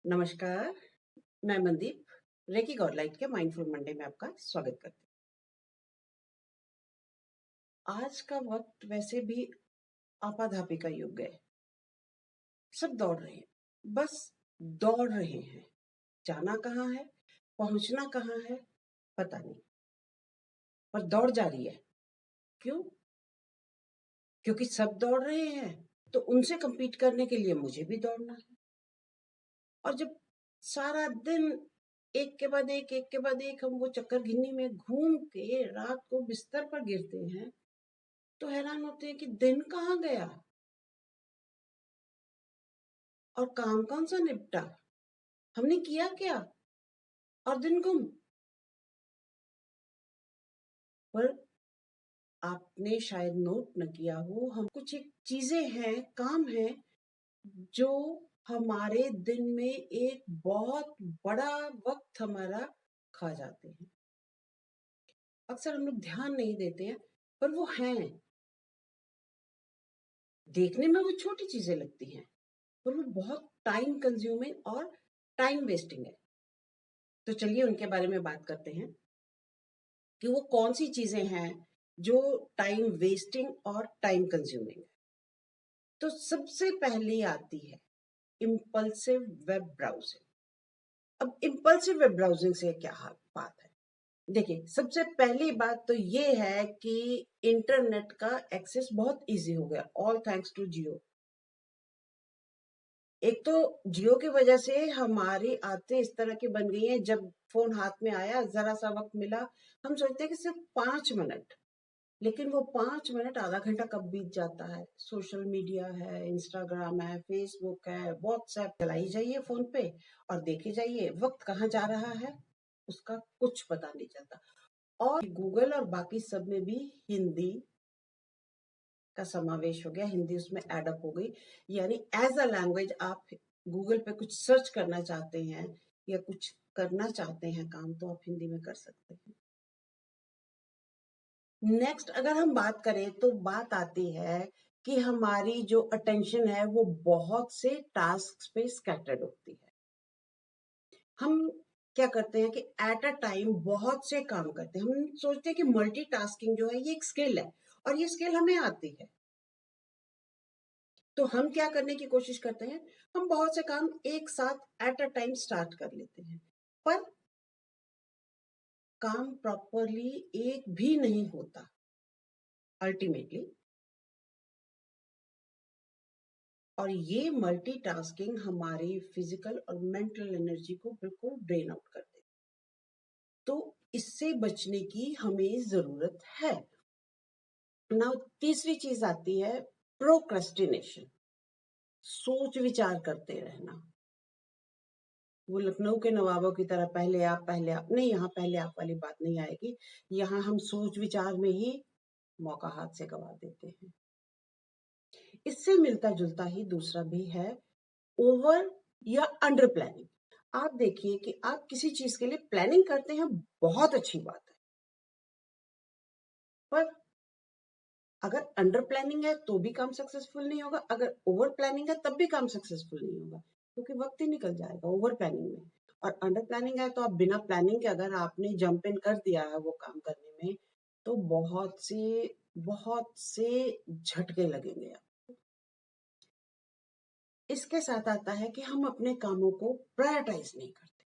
नमस्कार, मैं मनदीप, रेकी गॉडलाइट के माइंडफुल मंडे में आपका स्वागत करती हूँ। आज का वक्त वैसे भी आपाधापी का युग है। सब दौड़ रहे हैं, बस दौड़ रहे हैं। जाना कहाँ है, पहुंचना कहाँ है, पता नहीं, पर दौड़ जारी है। क्यों? क्योंकि सब दौड़ रहे हैं, तो उनसे compete करने के लिए मुझे भी दौड़ना है। और जब सारा दिन एक के बाद एक हम वो चक्करगिन्नी में घूम के रात को बिस्तर पर गिरते हैं, तो हैरान होते हैं कि दिन कहाँ गया और काम कौन सा निपटा, हमने किया क्या और दिन गुम। पर आपने शायद नोट न किया हो, हम कुछ एक चीजें हैं, काम है जो हमारे दिन में एक बहुत बड़ा वक्त हमारा खा जाते हैं। अक्सर हम लोग ध्यान नहीं देते हैं, पर वो हैं। देखने में वो छोटी चीजें लगती हैं, पर वो बहुत टाइम कंज्यूमिंग और टाइम वेस्टिंग है। तो चलिए उनके बारे में बात करते हैं कि वो कौन सी चीजें हैं जो टाइम वेस्टिंग और टाइम कंज्यूमिंग है। तो सबसे पहले आती है इम्पल्सिव वेब ब्राउजिंग। अब इम्पल्सिव वेब ब्राउजिंग से क्या बात है? देखिए, सबसे पहली बात तो ये है कि इंटरनेट का एक्सेस बहुत इजी हो गया, ऑल थैंक्स टू जियो। एक तो जियो की वजह से हमारी आदतें इस तरह की बन गई हैं, जब फोन हाथ में आया, जरा सा वक्त मिला, हम सोचते हैं कि सिर्फ 5 मिनट, लेकिन वो 5 मिनट आधा घंटा कब बीत जाता है। सोशल मीडिया है, इंस्टाग्राम है, फेसबुक है, व्हाट्सएप चलाई जाइए फोन पे और देखे जाइए वक्त कहाँ जा रहा है, उसका कुछ पता नहीं चलता। और गूगल और बाकी सब में भी हिंदी का समावेश हो गया, हिंदी उसमें एडअप हो गई। यानी एज अ लैंग्वेज आप गूगल पे कुछ सर्च करना चाहते हैं या कुछ करना चाहते हैं काम, तो आप हिंदी में कर सकते हैं। नेक्स्ट अगर हम बात करें तो बात आती है कि हमारी जो अटेंशन है वो बहुत से टास्क पे स्कैटर्ड होती है। हम क्या करते हैं कि एट अ टाइम बहुत से काम करते हैं। हम सोचते हैं कि मल्टीटास्किंग जो है ये एक स्किल है और ये स्किल हमें आती है। तो हम क्या करने की कोशिश करते हैं, हम बहुत से काम एक साथ एट अ टाइम स्टार्ट कर लेते हैं, पर काम प्रॉपरली एक भी नहीं होता अल्टीमेटली। और ये मल्टीटास्किंग हमारी फिजिकल और मेंटल एनर्जी को बिल्कुल ड्रेन आउट कर देती है। तो इससे बचने की हमें जरूरत है। नाउ तीसरी चीज आती है प्रोक्रेस्टिनेशन, सोच विचार करते रहना। वो लखनऊ के नवाबों की तरह पहले आप नहीं, यहाँ पहले आप वाली बात नहीं आएगी। यहाँ हम सोच विचार में ही मौका हाथ से गवा देते हैं। इससे मिलता जुलता ही दूसरा भी है ओवर या अंडर प्लानिंग। आप देखिए कि आप किसी चीज के लिए प्लानिंग करते हैं, बहुत अच्छी बात है, पर अगर अंडर प्लानिंग है तो भी काम सक्सेसफुल नहीं होगा, अगर ओवर प्लानिंग है तब भी काम सक्सेसफुल नहीं होगा, क्योंकि वक्त ही निकल जाएगा ओवर प्लानिंग में। और अंडर प्लानिंग है तो आप बिना प्लानिंग के अगर आपने जंप इन कर दिया है वो काम करने में, तो बहुत से झटके लगेंगे। इसके साथ आता है कि हम अपने कामों को प्रायोरिटाइज नहीं करते।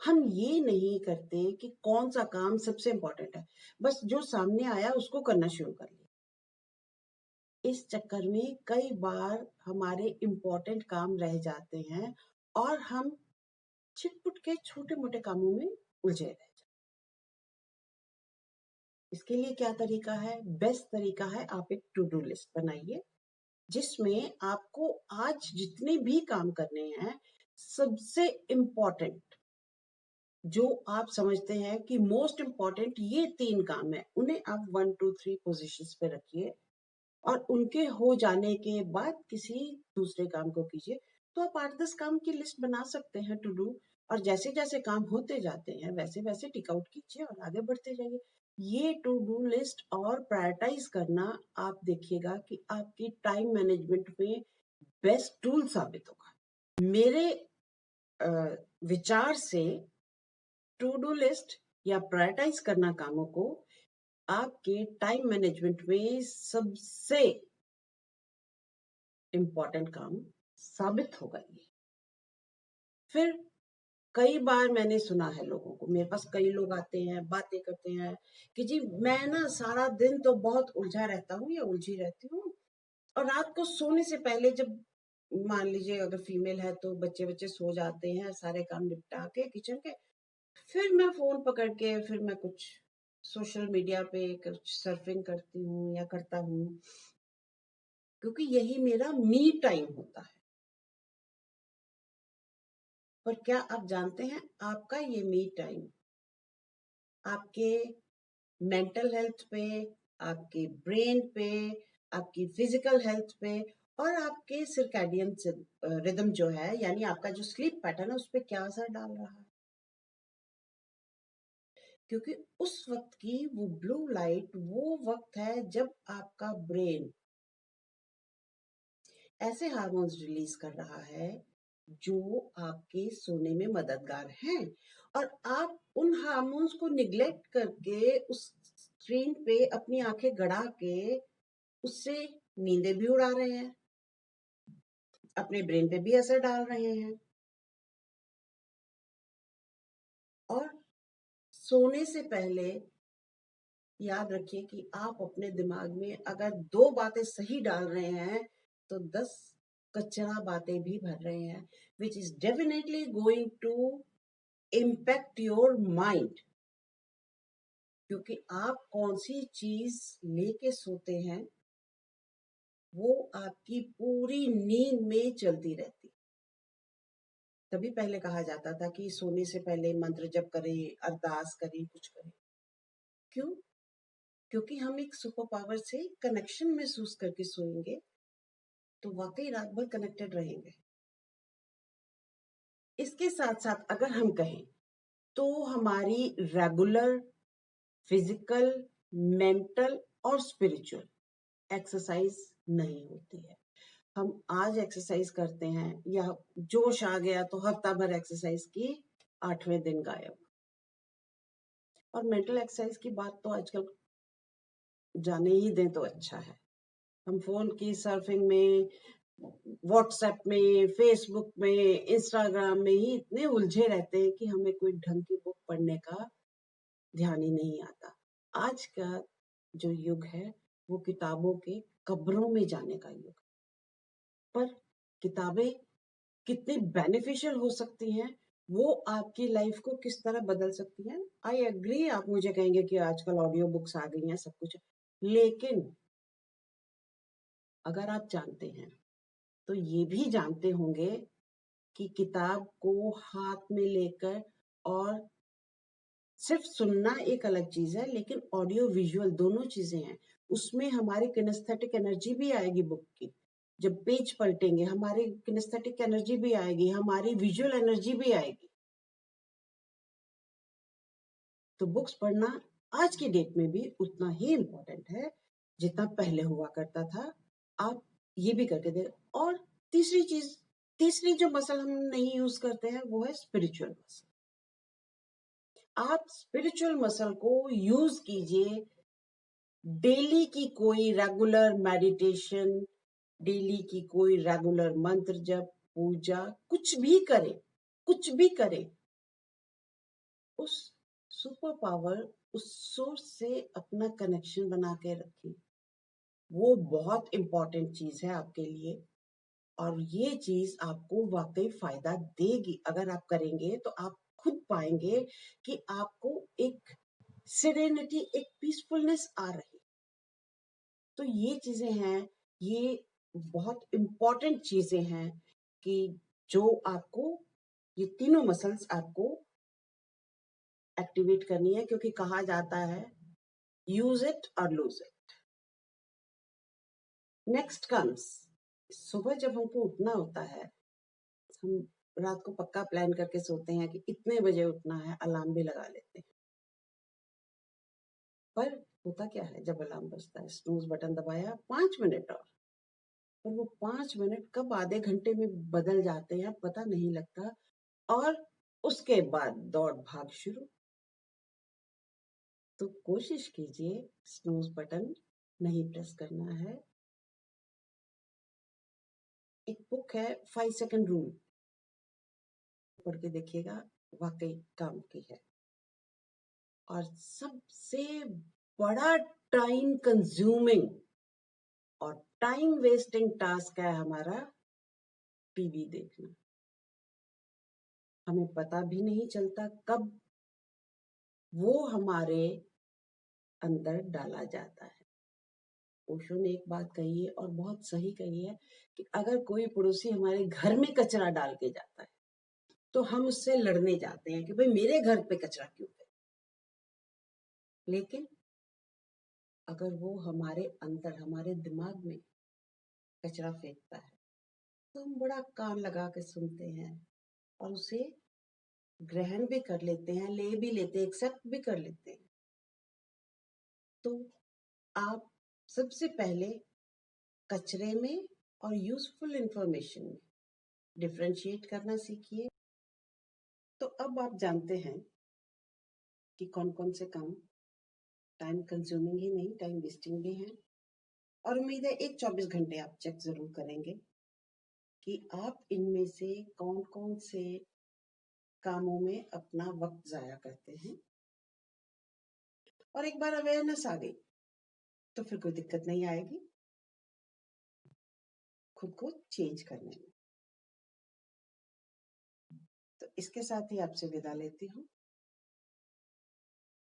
हम ये नहीं करते कि कौन सा काम सबसे इंपॉर्टेंट है, बस जो सामने आया उसको करना शुरू कर लिया। इस चक्कर में कई बार हमारे इंपॉर्टेंट काम रह जाते हैं और हम छिटपुट के छोटे मोटे कामों में उलझे रह जाते। इसके लिए क्या तरीका है? बेस्ट तरीका है, आप एक टू डू लिस्ट बनाइए जिसमें आपको आज जितने भी काम करने हैं, सबसे इम्पोर्टेंट जो आप समझते हैं कि मोस्ट इम्पॉर्टेंट ये 3 काम है, उन्हें आप 1 2 3 पोजीशंस पे रखिए और उनके हो जाने के बाद किसी दूसरे काम को कीजिए। तो आप 8 10 काम की लिस्ट बना सकते हैं टू डू, और जैसे जैसे काम होते जाते हैं वैसे वैसे टिक आउट कीजिए और आगे बढ़ते जाइए। ये टू डू लिस्ट और प्रायोरिटाइज करना, आप देखिएगा कि आपकी टाइम मैनेजमेंट में बेस्ट टूल साबित होगा। मेरे विचार से टू डू लिस्ट या प्रायोरिटाइज करना कामों को आपके टाइम मैनेजमेंट में सबसे इम्पोर्टेंट काम साबित होगा ये। फिर कई बार मैंने सुना है लोगों को, मेरे पास कई लोग आते हैं, बातें करते हैं कि जी मैं ना सारा दिन तो बहुत उलझा रहता हूँ या उलझी रहती हूँ, और रात को सोने से पहले जब मान लीजिए अगर फीमेल है तो बच्चे बच्चे सो जाते हैं, सारे काम निपटा के किचन के, फिर मैं फोन पकड़ के फिर मैं कुछ सोशल मीडिया पे कुछ सर्फिंग करती हूँ या करता हूँ, क्योंकि यही मेरा मी टाइम होता है। पर क्या आप जानते हैं आपका ये मी टाइम आपके मेंटल हेल्थ पे, आपके ब्रेन पे, आपकी फिजिकल हेल्थ पे और आपके सर्कैडियन रिदम जो है, यानी आपका जो स्लीप पैटर्न है, उस पे क्या असर डाल रहा है? क्योंकि उस वक्त की वो ब्लू लाइट वो वक्त है जब आपका ब्रेन ऐसे हार्मोन्स रिलीज कर रहा है जो आपके सोने में मददगार हैं, और आप उन हार्मोन्स को निग्लेक्ट करके उस स्क्रीन पे अपनी आंखें गड़ा के उससे नींदें भी उड़ा रहे हैं, अपने ब्रेन पे भी असर डाल रहे हैं। और सोने से पहले याद रखिए कि आप अपने दिमाग में अगर 2 बातें सही डाल रहे हैं तो 10 कचरा बातें भी भर रहे हैं, which is definitely going to impact your mind। क्योंकि आप कौन सी चीज लेके सोते हैं वो आपकी पूरी नींद में चलती रहती। तभी पहले कहा जाता था कि सोने से पहले मंत्र जप करें, अरदास करें, कुछ करें। क्यों? क्योंकि हम एक सुपर पावर से कनेक्शन महसूस करके सोएंगे तो वाकई रात भर कनेक्टेड रहेंगे। इसके साथ साथ अगर हम कहें तो हमारी रेगुलर फिजिकल, मेंटल और स्पिरिचुअल एक्सरसाइज नहीं होती है। हम आज एक्सरसाइज करते हैं या जोश आ गया तो हफ्ता भर एक्सरसाइज की, 8वें दिन गायब। और मेंटल एक्सरसाइज की बात तो आजकल जाने ही दें तो अच्छा है। हम फोन की सर्फिंग में, व्हाट्सएप में, फेसबुक में, इंस्टाग्राम में ही इतने उलझे रहते हैं कि हमें कोई ढंग की बुक पढ़ने का ध्यान ही नहीं आता। आज का जो युग है वो किताबों के कब्रों में जाने का युग। पर किताबें कितनी बेनिफिशियल हो सकती हैं, वो आपकी लाइफ को किस तरह बदल सकती हैं। आई एग्री, आप मुझे कहेंगे कि आजकल ऑडियो बुक्स आ गई हैं, सब कुछ, लेकिन अगर आप जानते हैं तो ये भी जानते होंगे कि किताब को हाथ में लेकर और सिर्फ सुनना एक अलग चीज है, लेकिन ऑडियो विजुअल दोनों चीजें हैं। उसमें हमारी किनेस्थेटिक एनर्जी भी आएगी बुक की। जब पेज पलटेंगे हमारी किनेस्थेटिक एनर्जी भी आएगी, हमारी विजुअल एनर्जी भी आएगी। तो बुक्स पढ़ना आज की डेट में भी उतना ही इम्पोर्टेंट है जितना पहले हुआ करता था। आप ये भी करके दे। और तीसरी चीज, तीसरी जो मसल हम नहीं यूज करते हैं वो है स्पिरिचुअल मसल। आप स्पिरिचुअल मसल को यूज कीजिए। डेली की कोई रेगुलर मेडिटेशन, डेली की कोई रेगुलर मंत्र जप, पूजा, कुछ भी करें, कुछ भी करें, उस सुपर पावर, उस सोर्स से अपना कनेक्शन बना के रखें। वो बहुत इंपॉर्टेंट चीज है आपके लिए, और ये चीज आपको वाकई फायदा देगी। अगर आप करेंगे तो आप खुद पाएंगे कि आपको एक सेरेनिटी, एक पीसफुलनेस आ रही। तो ये चीजें हैं, ये बहुत इंपॉर्टेंट चीजें हैं कि जो आपको, ये तीनों मसल्स आपको एक्टिवेट करनी है, क्योंकि कहा जाता है यूज इट और लूज इट। नेक्स्ट कम्स, सुबह जब हमको उठना होता है, हम रात को पक्का प्लान करके सोते हैं कि इतने बजे उठना है, अलार्म भी लगा लेते हैं। पर होता क्या है, जब अलार्म बजता है, स्नूज बटन दबाया, 5 मिनट और और वो 5 मिनट कब आधे घंटे में बदल जाते हैं पता नहीं लगता, और उसके बाद दौड़-भाग शुरू। तो कोशिश कीजिए स्नूज़ बटन नहीं प्रेस करना है। एक बुक है 5 सेकंड रूल, पढ़ के देखिएगा, वाक़ई काम की है। और सबसे बड़ा टाइम कंज्यूमिंग और टाइम वेस्टिंग टास्क है हमारा टीवी देखना। हमें पता भी नहीं चलता कब वो हमारे अंदर डाला जाता है। ओशो ने एक बात कही है और बहुत सही कही है कि अगर कोई पड़ोसी हमारे घर में कचरा डाल के जाता है, तो हम उससे लड़ने जाते हैं कि भाई मेरे घर पे कचरा क्यों है? लेकिन अगर वो हमारे अंदर, हमारे दिमाग में कचरा फेंकता है, तो हम बड़ा कान लगा के सुनते हैं और उसे ग्रहण भी कर लेते हैं, ले भी लेते हैं, एक्सेप्ट भी कर लेते हैं। तो आप सबसे पहले कचरे में और यूजफुल इंफॉर्मेशन में डिफरेंशिएट करना सीखिए। तो अब आप जानते हैं कि कौन-कौन से काम टाइम कंज्यूमिंग ही नहीं, टाइम वेस्टिंग भी हैं। और उम्मीद है एक 24 घंटे आप चेक ज़रूर करेंगे कि आप इनमें से कौन-कौन से कामों में अपना वक़्त ज़ाया करते हैं। और एक बार अवेयरनेस आ गई, तो फिर कोई दिक्कत नहीं आएगी खुद को चेंज करने में। तो इसके साथ ही आपसे विदा लेती हूँ।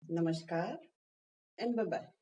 नमस्कार एंड बाय बाय।